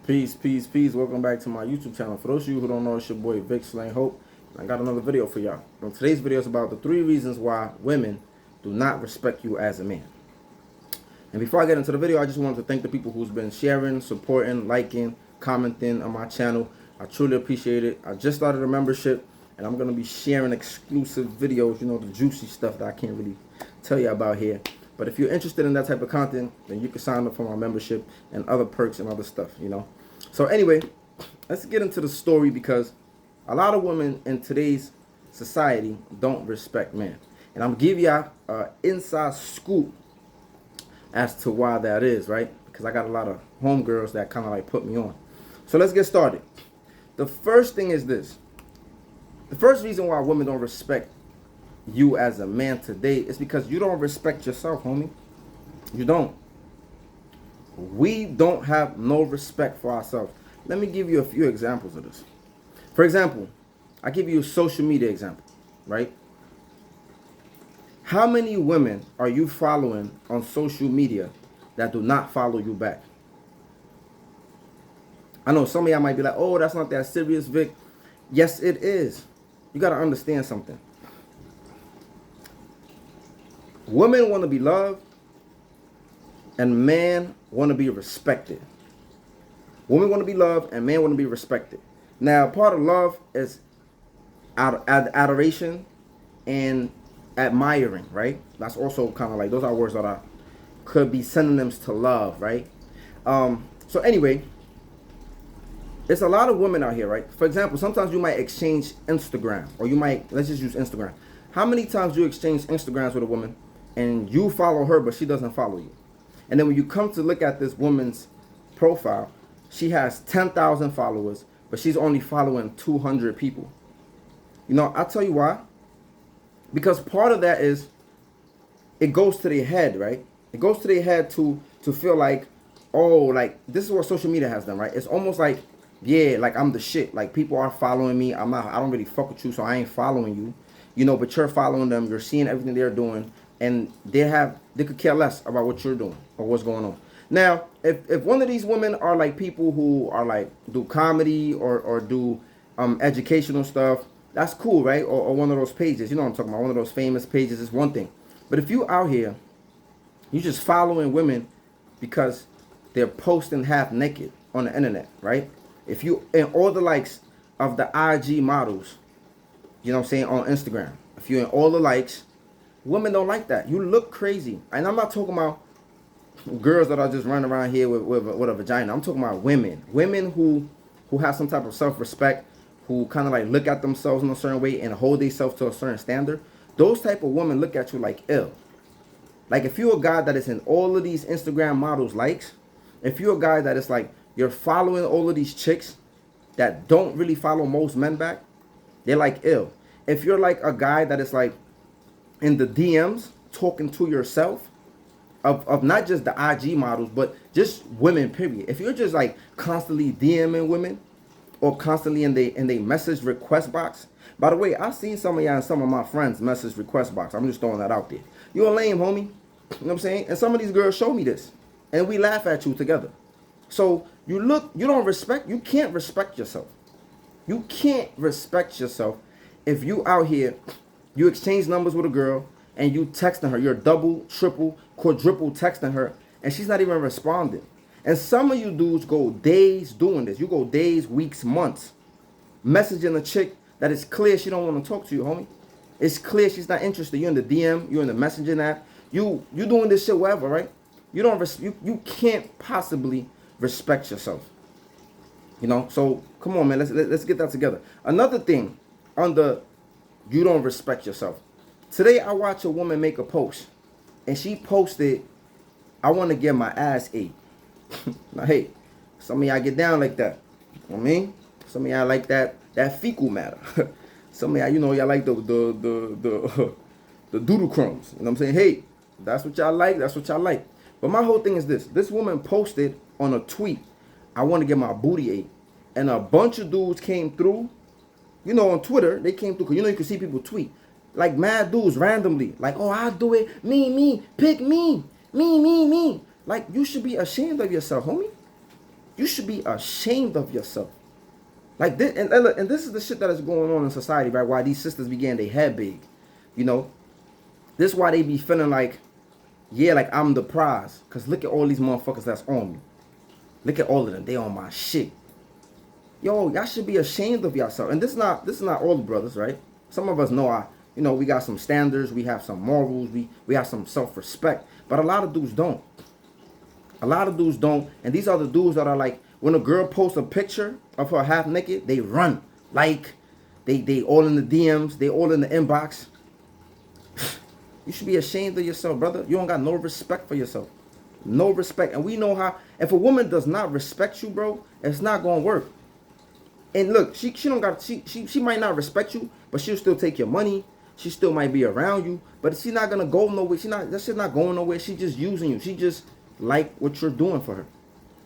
Peace, peace, peace. Welcome back to my YouTube channel. For those of you who don't know, it's your boy vicslanghope. I got another video for y'all. Today's video is about the 3 reasons why women do not respect you as a man. And before I get into the video, I just wanted to thank the people who's been sharing, supporting, liking, commenting on my channel. I truly appreciate it. I just started a membership, and I'm going to be sharing exclusive videos, you know, the juicy stuff that I can't really tell you about here. But if you're interested in that type of content, then you can sign up for my membership and other perks and other stuff, you know. So anyway, let's get into the story, because a lot of women in today's society don't respect men. And I'm giving y'all an inside scoop as to why that is, right? Because I got a lot of homegirls that kind of like put me on. So let's get started. The first thing is this. The first reason why women don't respect you as a man today is because you don't respect yourself, homie. You don't. We don't have no respect for ourselves. Let me give you a few examples of this. For example, I give you a social media example, right? How many women are you following on social media that do not follow you back? I know some of y'all might be like, oh, that's not that serious, Vic. Yes, it is. You got to understand something. Women want to be loved, and men want to be respected. Women want to be loved, and men want to be respected. Now, part of love is adoration and admiring, right? That's also kind of like, those are words that could be synonyms to love, right? So anyway, there's a lot of women out here, right? For example, sometimes you might exchange Instagram, or you might, let's just use Instagram. How many times you exchange Instagrams with a woman and you follow her, but she doesn't follow you? And then when you come to look at this woman's profile, she has 10,000 followers, but she's only following 200 people. You know, I'll tell you why. Because part of that is, it goes to their head, right? It goes to their head to feel like, oh, like, this is what social media has done, right? It's almost like, yeah, like I'm the shit. Like, people are following me. I don't really fuck with you, so I ain't following you. You know, but you're following them. You're seeing everything they're doing. And they could care less about what you're doing or what's going on. Now, if one of these women are like people who are like, do comedy or do educational stuff, that's cool, right? Or one of those pages, you know what I'm talking about, one of those famous pages is one thing. But if you out here, you just following women because they're posting half naked on the internet, right? If you, and all the likes of the IG models, you know what I'm saying, on Instagram, if you're in all the likes, women don't like that. You look crazy. And I'm not talking about girls that are just running around here with a vagina. I'm talking about women. Women who have some type of self-respect, who kind of like look at themselves in a certain way and hold themselves to a certain standard. Those type of women look at you like ill. Like, if you're a guy that is in all of these Instagram models likes, if you're a guy that is like, you're following all of these chicks that don't really follow most men back, they're like ill. If you're like a guy that is like in the DMs talking to yourself of not just the IG models, but just women, period. If you're just like constantly DMing women or constantly in they message request box. By the way, I've seen some of y'all and some of my friends message request box. I'm just throwing that out there. You're a lame, homie. You know what I'm saying? And some of these girls show me this, and we laugh at you together. So you can't respect yourself. You can't respect yourself if you out here, you exchange numbers with a girl and you texting her. You're double, triple, quadruple texting her, and she's not even responding. And some of you dudes go days doing this. You go days, weeks, months, messaging a chick that is clear she don't want to talk to you, homie. It's clear she's not interested. You're in the DM, you're in the messaging app. You doing this shit wherever, right? You can't possibly respect yourself. You know, so come on, man. Let's get that together. Another thing on the you don't respect yourself. Today I watched a woman make a post, and she posted, I want to get my ass ate. Now, hey, some of y'all get down like that. You know what I mean? Some of y'all like that fecal matter. Some of y'all, you know, y'all like the doodle crumbs. You know what I'm saying? Hey, that's what y'all like. That's what y'all like. But my whole thing is this. This woman posted on a tweet, I want to get my booty ate. And a bunch of dudes came through. You know, on Twitter, they came through. Because, you know, you can see people tweet. Like, mad dudes randomly. Like, oh, I'll do it. Me. Pick me. Me. Like, you should be ashamed of yourself, homie. You should be ashamed of yourself. Like this, and this is the shit that is going on in society, right? Why these sisters began their head big, you know. This is why they be feeling like, yeah, like I'm the prize. Cause look at all these motherfuckers that's on me. Look at all of them. They on my shit. Yo, y'all should be ashamed of yourself. And this is not all the brothers, right? Some of us know we got some standards, we have some morals, we have some self-respect. But a lot of dudes don't. A lot of dudes don't. And these are the dudes that are like, when a girl posts a picture of her half naked, they run. Like, they all in the DMs, they all in the inbox. You should be ashamed of yourself, brother. You don't got no respect for yourself. No respect. And we know how, if a woman does not respect you, bro, it's not gonna work. And look, she might not respect you, but she'll still take your money. She still might be around you, but she's not gonna go nowhere. That shit's not going nowhere. She's just using you. She just like what you're doing for her.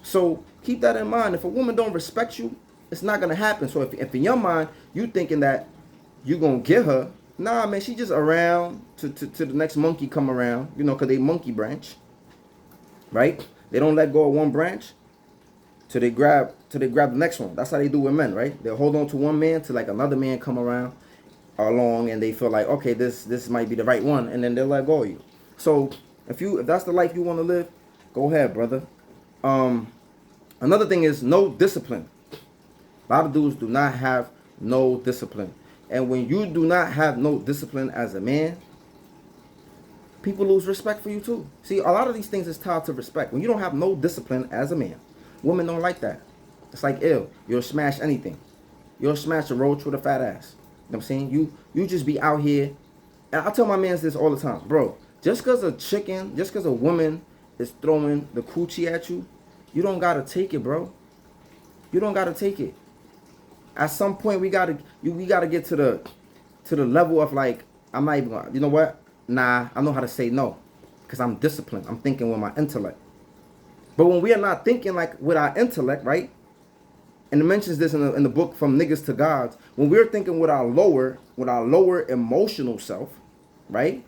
So keep that in mind. If a woman don't respect you, it's not gonna happen. So if in your mind you thinking that you gonna get her, nah, man, she just around to the next monkey come around, cause they monkey branch, right? They don't let go of one branch till they grab the next one. That's how they do with men, right? They'll hold on to one man till like another man come around along and they feel like, okay, this might be the right one, and then they'll let go of you. So if that's the life you want to live, go ahead, brother. Another thing is no discipline. A lot of dudes do not have no discipline. And when you do not have no discipline as a man, people lose respect for you too. See, a lot of these things is tied to respect. When you don't have no discipline as a man, women don't like that. It's like, ew, you'll smash anything. You'll smash a roach with a fat ass. You know what I'm saying? You just be out here. And I tell my mans this all the time. Bro, just because a woman is throwing the coochie at you, you don't got to take it, bro. You don't got to take it. At some point, we gotta get to the level of like, I'm not even gonna, you know what? Nah, I know how to say no, because I'm disciplined. I'm thinking with my intellect. But when we are not thinking like with our intellect, right? And it mentions this in the book From Niggas to Gods. When we're thinking with our lower emotional self, right?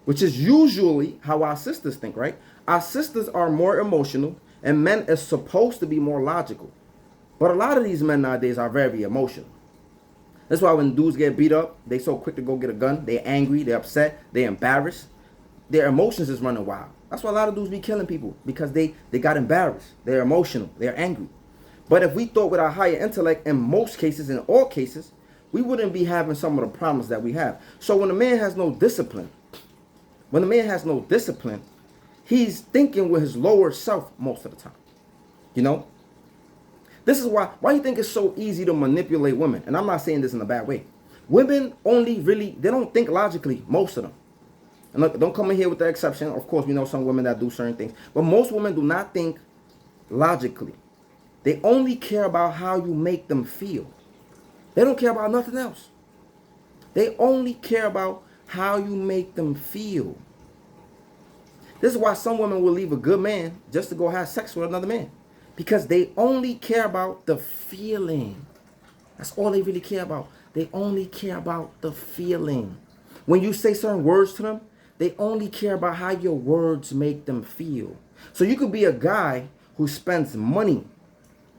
Which is usually how our sisters think, right? Our sisters are more emotional, and men is supposed to be more logical. But a lot of these men nowadays are very emotional. That's why when dudes get beat up, they so quick to go get a gun. They're angry, they're upset, they're embarrassed. Their emotions is running wild. That's why a lot of dudes be killing people, because they got embarrassed. They're emotional, they're angry. But if we thought with our higher intellect, in most cases, in all cases, we wouldn't be having some of the problems that we have. So when a man has no discipline, he's thinking with his lower self most of the time. You know? This is why you think it's so easy to manipulate women. And I'm not saying this in a bad way. Women they don't think logically, most of them. And look, don't come in here with the exception. Of course, we know some women that do certain things. But most women do not think logically. They only care about how you make them feel. They don't care about nothing else. They only care about how you make them feel. This is why some women will leave a good man just to go have sex with another man. Because they only care about the feeling. That's all they really care about. They only care about the feeling. When you say certain words to them, they only care about how your words make them feel. So you could be a guy who spends money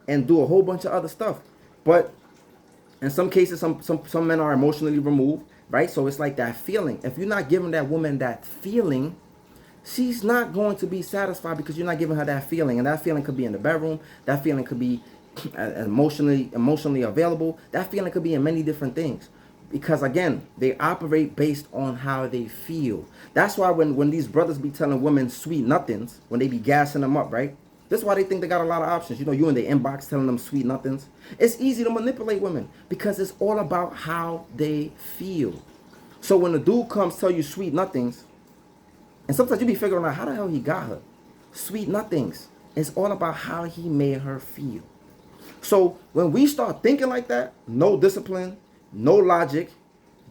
and do a whole bunch of other stuff. But in some cases, some men are emotionally removed, right? So it's like that feeling. If you're not giving that woman that feeling, she's not going to be satisfied, because you're not giving her that feeling. And that feeling could be in the bedroom. That feeling could be emotionally available. That feeling could be in many different things. Because again, they operate based on how they feel. That's why when these brothers be telling women sweet nothings, when they be gassing them up, right? That's why they think they got a lot of options. You know, you in the inbox telling them sweet nothings. It's easy to manipulate women because it's all about how they feel. So when the dude comes tell you sweet nothings, and sometimes you be figuring out how the hell he got her. Sweet nothings. It's all about how he made her feel. So when we start thinking like that, no discipline, no logic,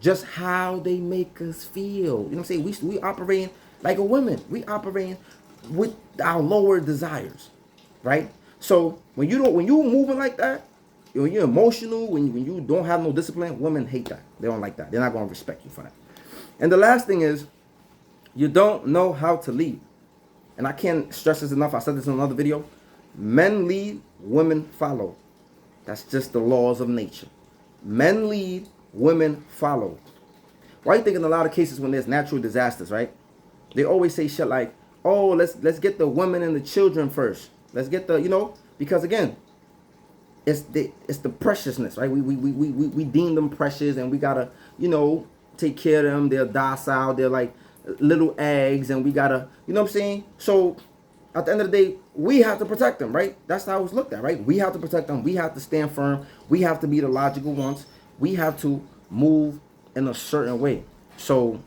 just how they make us feel. You know what I'm saying? We operating like a woman. We operating with our lower desires, right? So when you moving like that, when you're emotional, when you don't have no discipline, women hate that. They don't like that. They're not going to respect you for that. And the last thing is, you don't know how to lead. And I can't stress this enough. I said this in another video. Men lead, women follow. That's just the laws of nature. Men lead, women follow. Why you think in a lot of cases when there's natural disasters, right? They always say shit like, "Oh, let's get the women and the children first. Let's get the, because again, it's the preciousness, right? We deem them precious, and we gotta, take care of them. They're docile. They're like little eggs, and we gotta, you know what I'm saying? So at the end of the day, we have to protect them, right? That's how it's looked at, right? We have to protect them. We have to stand firm. We have to be the logical ones. We have to move in a certain way. So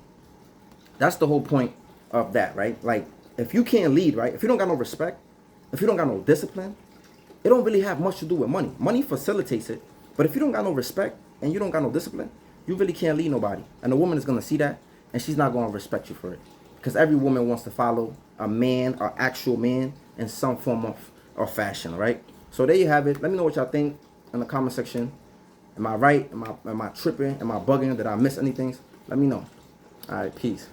that's the whole point of that, right? Like, if you can't lead, right? If you don't got no respect, if you don't got no discipline, it don't really have much to do with money. Money facilitates it. But if you don't got no respect and you don't got no discipline, you really can't lead nobody. And the woman is going to see that, and she's not going to respect you for it. Because every woman wants to follow a man, an actual man, in some form of fashion, right? So there you have it. Let me know what y'all think in the comment section. Am I right? Am I tripping? Am I bugging? Did I miss anything? Let me know. All right, peace.